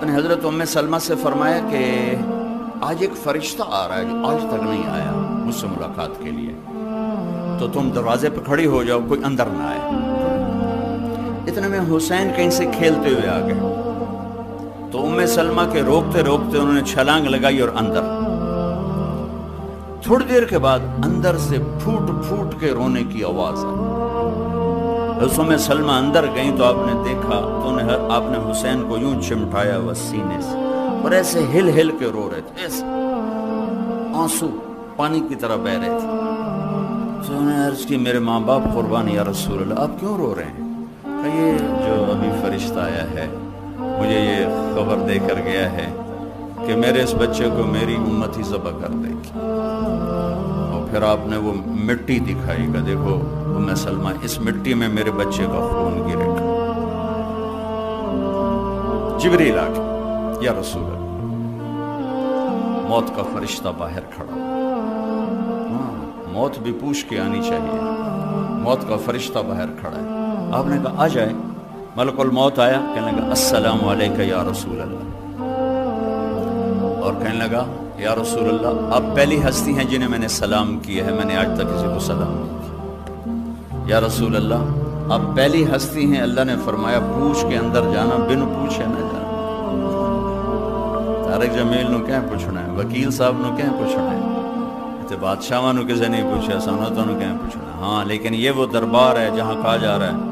آپ نے حضرت ام سلمہ سے فرمایا کہ آج ایک فرشتہ آ رہا ہے جو آج تک نہیں آیا مجھ سے ملاقات کے لیے، تو تم دروازے پہ کھڑی ہو جاؤ، کوئی اندر نہ آئے۔ اتنے میں حسین کہیں سے کھیلتے ہوئے آ گئے، تو ام سلمہ کے روکتے روکتے انہوں نے چھلانگ لگائی اور اندر۔ تھوڑی دیر کے بعد اندر سے پھوٹ پھوٹ کے رونے کی آواز آئی۔ ام سلمہ اندر گئیں تو آپ نے دیکھا تو آپ نے حسین کو یوں چمٹایا ہوا سینے سے اور ایسے ہل ہل کے رو رہے تھے، ایسے آنسو پانی کی طرح بہ رہے تھے۔ تو انہوں نے عرض کی میرے ماں باپ قربان یا رسول اللہ، آپ کیوں رو رہے ہیں؟ کہ یہ جو ابھی فرشتہ آیا ہے مجھے یہ خبر دے کر گیا ہے کہ میرے اس بچے کو میری امت ہی ذبح کر دے گی۔ اور پھر آپ نے وہ مٹی دکھائی کہ دیکھو ام سلمہ، اس مٹی میں میرے بچے کا خون گرے گا۔ جبریل آ گیا، یا رسول اللہ، موت کا فرشتہ باہر کھڑا۔ موت بھی پوچھ کے آنی چاہیے، موت کا فرشتہ باہر کھڑا ہے۔ آپ نے کہا آ جائے۔ ملک الموت آیا، کہنے لگا السلام علیکہ یا رسول اللہ، اور کہنے لگا یا رسول اللہ آپ پہلی ہستی ہیں جنہیں میں نے سلام کیا ہے، میں نے آج تک کسی کو سلام نہیں کیا۔ یا رسول اللہ آپ پہلی ہستی ہیں، اللہ نے فرمایا پوچھ کے اندر جانا، بن پوچھے نہ جانا۔ طارق جمیل نو کہیں پوچھنا ہے، وکیل صاحب نو کہیں پوچھنا ہے، تے بادشاہ نو کسے نہیں پوچھا، سنتوں نو کہیں پوچھنا ہے۔ ہاں لیکن یہ وہ دربار ہے جہاں کہا جا رہا ہے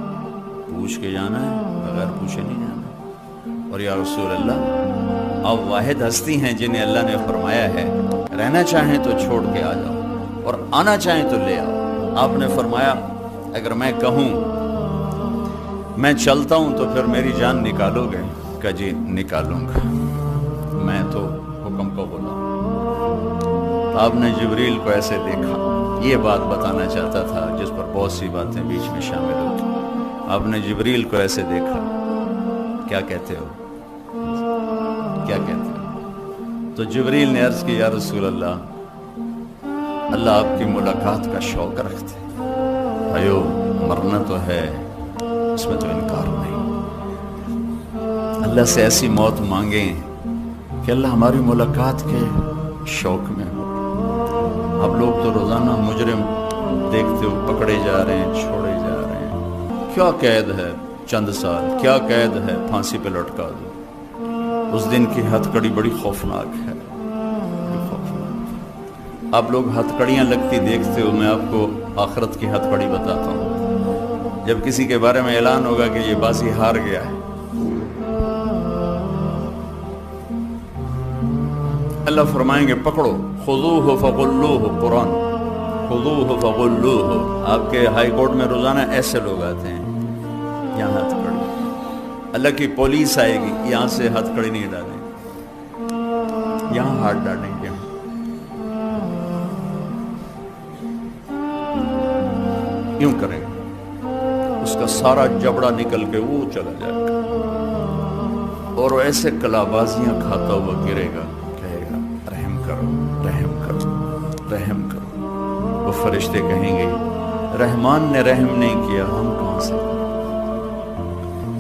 پوچھ کے جانا ہے، بغیر پوچھے نہیں جانا۔ اور یا رسول اللہ آپ واحد ہستی ہیں جنہیں اللہ نے فرمایا ہے رہنا چاہیں تو چھوڑ کے آ جاؤ اور آنا چاہیں تو لے آؤ۔ آپ نے فرمایا اگر میں کہوں میں چلتا ہوں تو پھر میری جان نکالو گے؟ کہ جی نکالوں گا، میں تو حکم کا غلام۔ آپ نے جبریل کو ایسے دیکھا، یہ بات بتانا چاہتا تھا جس پر بہت سی باتیں بیچ میں شامل ہوتی۔ آپ نے جبریل کو ایسے دیکھا، کیا کہتے ہو، کیا کہتے ہو؟ تو جبریل نے عرض کی یا رسول اللہ، اللہ آپ کی ملاقات کا شوق رکھتے، بھائیو مرنا تو ہے، اس میں تو انکار نہیں۔ اللہ سے ایسی موت مانگیں کہ اللہ ہماری ملاقات کے شوق میں ہو۔ اب لوگ تو روزانہ مجرم دیکھتے ہو پکڑے جا رہے ہیں، چھوڑے جا رہے ہیں، کیا قید ہے چند سال، کیا قید ہے پھانسی پہ لٹکا دو۔ اس دن کی ہتھ کڑی بڑی خوفناک ہے، بڑی خوفناک۔ آپ لوگ ہتھ کڑیاں لگتی دیکھتے ہو، میں آپ کو آخرت کی ہتھ کڑی بتاتا ہوں۔ جب کسی کے بارے میں اعلان ہوگا کہ یہ بازی ہار گیا ہے، اللہ فرمائیں گے پکڑو، خذوہ فغلوہ، قرآن خذوہ فغلوہ۔ آپ کے ہائی کورٹ میں روزانہ ایسے لوگ آتے ہیں، یہاں ہتھ کڑی، اللہ کی پولیس آئے گی، یہاں سے ہتھ کڑی نہیں ڈالیں، یہاں ہاتھ ڈالیں گے، یوں کریں گے، اس کا سارا جبڑا نکل کے وہ چلا جائے گا اور وہ ایسے کلابازیاں کھاتا ہوا گرے گا، کہے گا رحم کرو، رحم کرو، رحم کرو۔ وہ فرشتے کہیں گے رحمان نے رحم نہیں کیا، ہم کہاں سے؟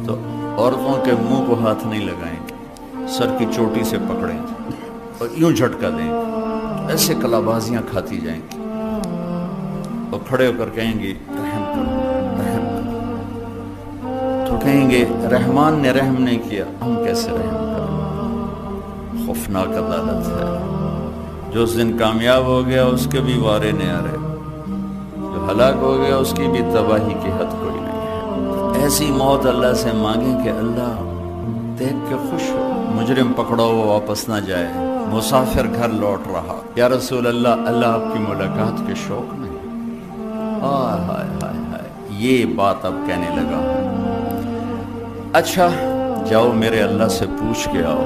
تو عورتوں کے منہ کو ہاتھ نہیں لگائیں گے، سر کی چوٹی سے پکڑیں گے اور یوں جھٹکا دیں گے، ایسے کلابازیاں کھاتی جائیں گی اور کھڑے ہو کر کہیں گے رحم کرو، رحم کرو۔ تو کہیں گے رحمان نے رحم نہیں کیا، ہم کیسے رحم کریں؟ خوفناک عدالت ہے۔ جو اس دن کامیاب ہو گیا اس کے بھی وارے نیارے، جو ہلاک ہو گیا اس کی بھی تباہی کی حد کوئی نہیں ہے۔ ایسی موت اللہ سے مانگیں کہ اللہ دیکھ کے خوش ہو، مجرم پکڑا ہوا واپس نہ جائے، مسافر گھر لوٹ رہا، یا رسول اللہ اللہ آپ کی ملاقات کے شوق میں۔ ہائے ہائے ہائے ہائے، یہ بات اب کہنے لگا ہوں۔ اچھا جاؤ میرے اللہ سے پوچھ کے آؤ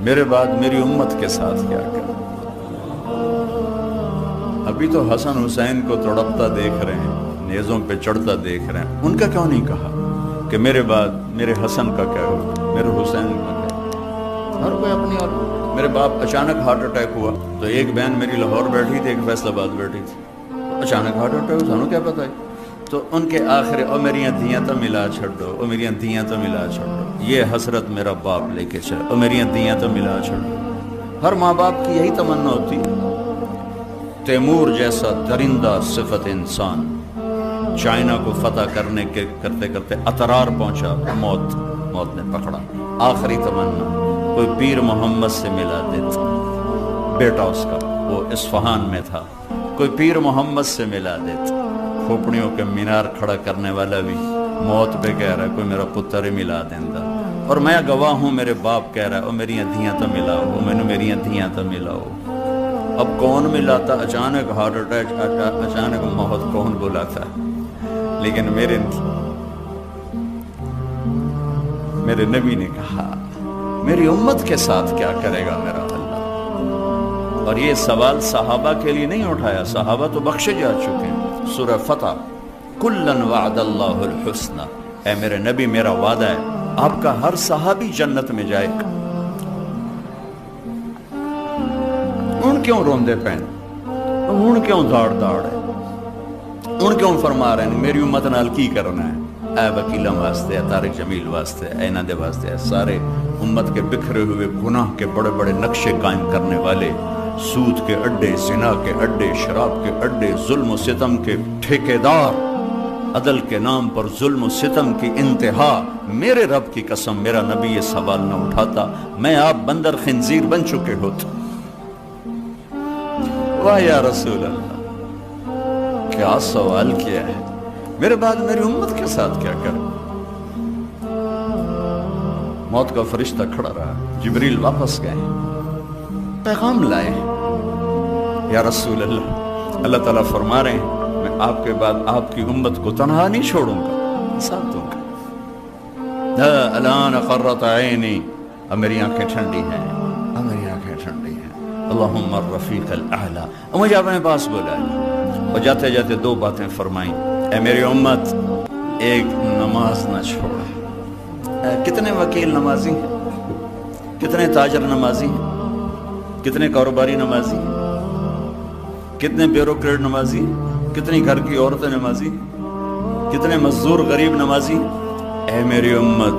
میرے بعد میری امت کے ساتھ کیا کریں۔ ابھی تو حسن حسین کو تڑپتا دیکھ رہے ہیں، نیزوں پہ چڑھتا دیکھ رہے ہیں، ان کا کیوں نہیں کہا کہ میرے بعد میرے حسن کا کیا ہوگا، میرے حسین کا کیا؟ ہر کوئی اپنی، اور میرے باپ اچانک ہارٹ اٹیک ہوا تو ایک بہن میری لاہور بیٹھی تھی، ایک فیصل آباد بیٹھی تھی، اچانک ہارٹ اٹیک، سانو کیا پتہ ہے، تو ان کے آخر او میری دھیاں تو ملا چھڑو، او میری دھیاں تو ملا چھڑو، یہ حسرت میرا باپ لے کے چل، او میری دھیاں تو ملا چھڑو۔ ہر ماں باپ کی یہی تمنا ہوتی ہے۔ تیمور جیسا درندہ صفت انسان چائنا کو فتح کرنے کے کرتے کرتے اترار پہنچا، موت نے پکڑا۔ آخری تمنا کوئی پیر محمد سے ملا دیتا، بیٹا اس کا وہ اصفہان میں تھا، کوئی پیر محمد سے ملا دیتا۔ کھوپڑیوں کے مینار کھڑا کرنے والا بھی موت پہ کہہ رہا ہے کوئی میرا پتر ہی ملا دینا، اور میں گواہ ہوں، میرے باپ کہہ رہا ہے او میری دھیاں تو ملاؤ، میں نے میری دھیاں تو ملاؤ۔ اب کون ملاتا؟ اچانک ہارٹ اٹیک، اچانک موت کون بلاتا؟ لیکن میرے نبی نے کہا میری امت کے ساتھ کیا کرے گا میرا اللہ؟ اور یہ سوال صحابہ کے لیے نہیں اٹھایا، صحابہ تو بخشے جا چکے ہیں۔ سورہ فتح، کلن وعد اللہ الحسنى، اے میرے نبی میرا وعدہ ہے آپ کا ہر صحابی جنت میں جائے گا۔ ان کیوں روندے پین، ان کیوں داڑ ہے، ان کیوں فرما رہے ہیں میری امت نال کی کرنا ہے؟ اے وکیلاں واسطے، طارق جمیل واسطے، اینا دے واسطے، سارے امت کے بکھرے ہوئے گناہ کے بڑے بڑے نقشے قائم کرنے والے، سود کے اڈے، زنا کے اڈے، شراب کے اڈے، ظلم و ستم کے ٹھیکیدار، عدل کے نام پر ظلم و ستم کی انتہا۔ میرے رب کی قسم میرا نبی یہ سوال نہ اٹھاتا، میں آپ بندر خنزیر بن چکے ہوتے۔ واہ یا رسول اللہ، کیا سوال کیا ہے، میرے بعد میری امت کے ساتھ کیا کر؟ موت کا فرشتہ کھڑا رہا، جبریل واپس گئے، پیغام لائے، یا رسول اللہ، اللہ تعالیٰ فرما رہے ہیں میں آپ کے بعد آپ کی امت کو تنہا نہیں چھوڑوں گا، ساتھ دوں گا۔ الان قرۃ عینی، اب میری آنکھیں ٹھنڈی ہیں، اب میری آنکھیں ٹھنڈی ہیں، اللہم الرفیق الاعلی۔ اور مجھے اپنے پاس بلایا اور جاتے جاتے دو باتیں فرمائیں، اے میری امت ایک نماز نہ چھوڑ۔ کتنے وکیل نمازی ہیں، کتنے تاجر نمازی ہیں، کتنے کاروباری نمازی ہیں، کتنے بیوروکریٹ نمازی ہیں، کتنی گھر کی عورتیں نمازی ہیں، کتنے مزدور غریب نمازی ہیں۔ اے میری امت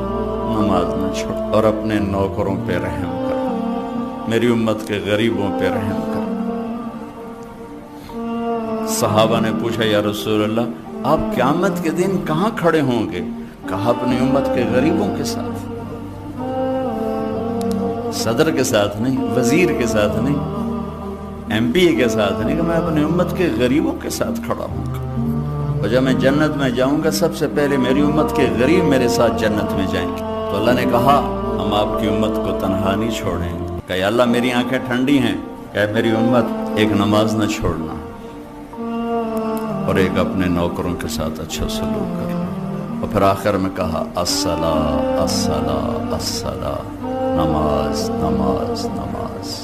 نماز نہ چھوڑ اور اپنے نوکروں پہ رحم کر، میری امت کے غریبوں پہ رحم کر۔ صحابہ نے پوچھا یا رسول اللہ آپ قیامت کے دن کہاں کھڑے ہوں گے؟ کہا اپنی امت کے غریبوں کے ساتھ، صدر کے ساتھ نہیں، وزیر کے ساتھ نہیں، ایم پی کے ساتھ نہیں، کہ میں اپنی امت کے غریبوں کے ساتھ کھڑا ہوں گا، اور جب میں جنت میں جاؤں گا سب سے پہلے میری امت کے غریب میرے ساتھ جنت میں جائیں گے۔ تو اللہ نے کہا ہم آپ کی امت کو تنہا نہیں چھوڑیں گے۔ کہ یا اللہ میری آنکھیں ٹھنڈی ہیں، کہ میری امت ایک نماز نہ چھوڑنا اور ایک اپنے نوکروں کے ساتھ اچھا سلوک کرنا۔ اور پھر آخر میں کہا الصلاۃ الصلاۃ الصلاۃ، نماز نماز نماز۔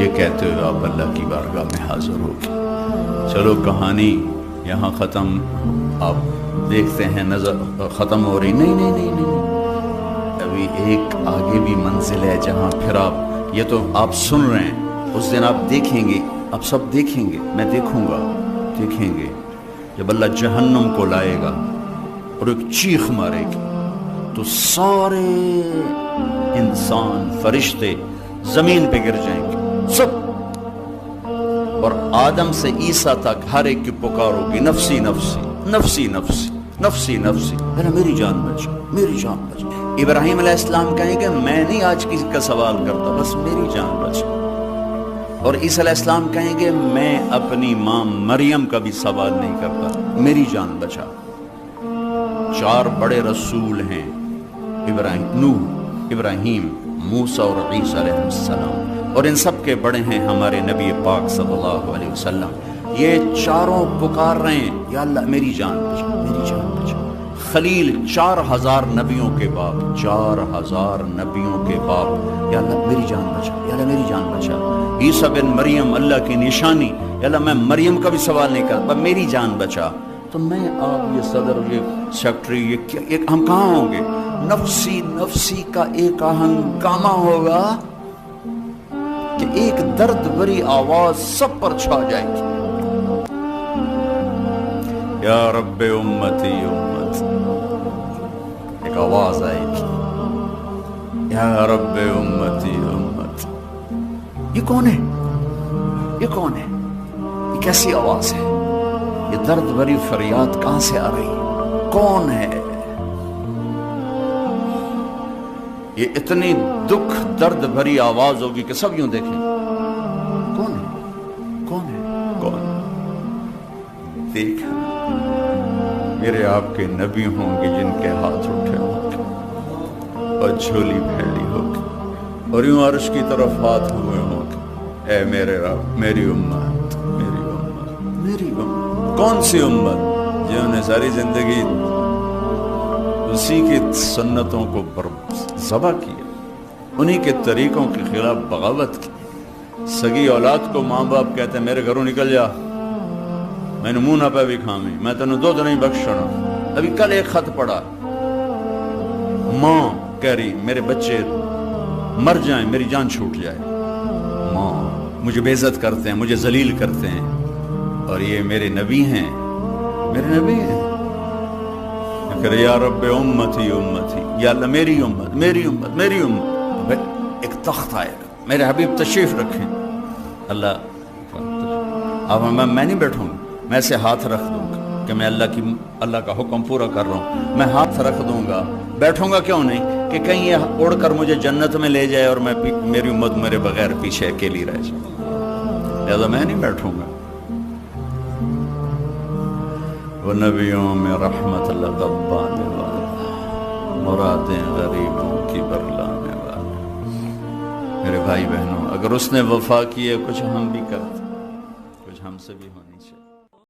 یہ کہتے ہوئے آپ اللہ کی بارگاہ میں حاضر ہو گئے۔ چلو کہانی یہاں ختم، آپ دیکھتے ہیں نظر ختم ہو رہی، نہیں نہیں نہیں نہیں، ابھی ایک آگے بھی منزل ہے جہاں پھر آپ، یہ تو آپ سن رہے ہیں، اس دن آپ دیکھیں گے، آپ سب دیکھیں گے، میں دیکھوں گا، دیکھیں گے جب اللہ جہنم کو لائے گا اور ایک چیخ مارے گی تو سارے انسان فرشتے زمین پہ گر جائیں گے سب، اور آدم سے عیسیٰ تک ہر ایک کی پکار ہوگی نفسی نفسی نفسی نفسی نفسی نفسی، میری جان بچا، میری جان بچا۔ ابراہیم علیہ السلام کہیں کہ میں نہیں آج کسی کا سوال کرتا، بس میری جان بچا۔ اور عیسیٰ علیہ السلام کہیں گے میں اپنی ماں مریم کا بھی سوال نہیں کرتا، میری جان بچا۔ چار بڑے رسول ہیں، نوح، ابراہیم، موسیٰ اور عیسیٰ علیہ السلام، اور ان سب کے بڑے ہیں ہمارے نبی پاک صلی اللہ علیہ وسلم۔ یہ چاروں پکار رہے ہیں یا اللہ میری جان بچا، میری جان بچا۔ خلیل 4000 نبیوں کے باپ، 4000 نبیوں کے باپ، یا اللہ میری جان بچا، یا اللہ میری جان بچا۔ عیسیٰ بن مریم اللہ کی نشانی، یا اللہ میں مریم کا بھی سوال نہیں کرتا، میری جان بچا۔ تو میں آپ یہ صدر، یہ سیکٹری، یہ کیا، ہم کہاں ہوں گے؟ نفسی نفسی کا ایک ہنگامہ ہوگا کہ ایک درد بھری آواز سب پر چھا جائے گی، یا رب امتی امت، ایک آواز آئی تھی یا رب امتی امت. یہ کون ہے؟ یہ کون ہے؟ یہ کیسی آواز ہے؟ یہ درد بھری فریاد کہاں سے آ رہی ہے؟ کون ہے یہ؟ اتنی دکھ درد بھری آواز ہوگی کہ سب یوں دیکھیں کون ہے کون ہے کون ہے؟ دیکھا میرے آپ کے نبی ہوں گے جن کے ہاتھ اٹھے ہوں گے اور جھولی پھیلی ہوگی اور یوں عرش کی طرف ہاتھ ہوئے ہوں گے، اے میرے رب میری امت میری امت میری امت. کون سی امت جنہوں نے ساری زندگی اسی کی سنتوں کو ذبح کیا، انہی کے طریقوں کے خلاف بغاوت کی. سگی اولاد کو ماں باپ کہتے ہیں میرے گھروں نکل جا، میں نے منہ نہ پہ بھی کھامی، میں تینوں دو نہیں بخشنا. ابھی کل ایک خط پڑا، ماں کہہ رہی میرے بچے مر جائیں میری جان چھوٹ جائے، ماں مجھے بے عزت کرتے ہیں مجھے ذلیل کرتے ہیں، اور یہ میرے نبی ہیں میرے نبی ہیں. کہ یا رب امتی امتی، یا اللہ میری امت میری امت میری امت. ایک تخت آئے گا، میرے حبیب تشریف رکھیں. اللہ اب میں نہیں بیٹھوں گا، میں ایسے ہاتھ رکھ دوں گا کہ میں اللہ کا حکم پورا کر رہا ہوں. میں ہاتھ رکھ دوں گا، بیٹھوں گا کیوں نہیں کہ کہیں یہ اڑ کر مجھے جنت میں لے جائے اور میری امت میرے بغیر پیچھے اکیلی رہ جائے. لہذا میں نہیں بیٹھوں گا. وہ نبیوں میں رحمت لقب پانے والا، مرادیں غریبوں کی برلانے والا. میرے بھائی بہنوں، اگر اس نے وفا کی ہے کچھ ہم بھی کرتے، کچھ ہم سے بھی ہونے